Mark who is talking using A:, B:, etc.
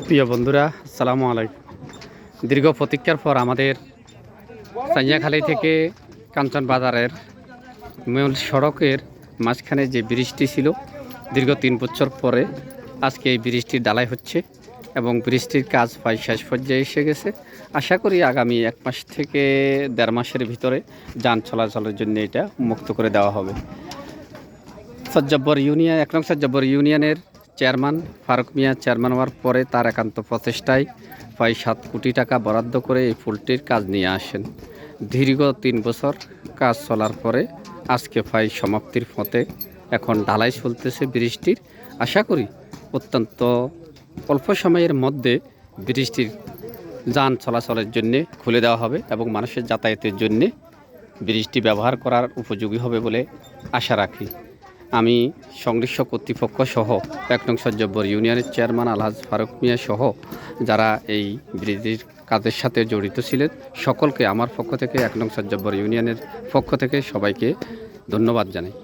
A: প্রিয় বন্ধুরা, আসসালামু আলাইকুম। দীর্ঘ প্রতীক্ষার পর আমাদের সাইয়াখালী থেকে কাঞ্চন বাজারের মূল সড়কের মাঝখানে যে ব্রিজটি ছিল, দীর্ঘ 3 বছর পরে আজকে এই ব্রিজটির ঢালাই হচ্ছে এবং ব্রিজটির কাজ প্রায় শেষ পর্যায়ে এসে গেছে। আশা করি আগামী 1 মাস থেকে 1.5 মাসের ভিতরে যান চলাচলের জন্য এটা মুক্ত করে দেওয়া হবে। সজ্জাব্বর ইউনিয়ন 1 নং সজ্জাব্বর ইউনিয়নের চেয়ারম্যান ফারুক মিয়া চেয়ারম্যান হওয়ার পরে তার একান্ত প্রচেষ্টায় প্রায় 7 কোটি টাকা বরাদ্দ করে এই পুলটির কাজ নিয়ে আসেন। দীর্ঘ 3 বছর কাজ চলার পরে আজকে প্রায় সমাপ্তির পথে এখন ঢালাই চলতেছে ব্রিজটির। আশা করি অত্যন্ত অল্প সময়ের মধ্যে ব্রিজটির যান চলাচলের জন্যে খুলে দেওয়া হবে এবং মানুষের যাতায়াতের জন্যে ব্রিজটি ব্যবহার করার উপযোগী হবে বলে আশা রাখি। আমি সংশ্লিষ্ট কর্তৃপক্ষ সহ 1 নং সজ্জাব্বর ইউনিয়নের চেয়ারম্যান আলহাজ ফারুক মিয়া সহ যারা এই ব্রিজের কাজের সাথে জড়িত ছিলেন সকলকে আমার পক্ষ থেকে 1 নং সজ্জাব্বর ইউনিয়নের পক্ষ থেকে সবাইকে ধন্যবাদ জানাই।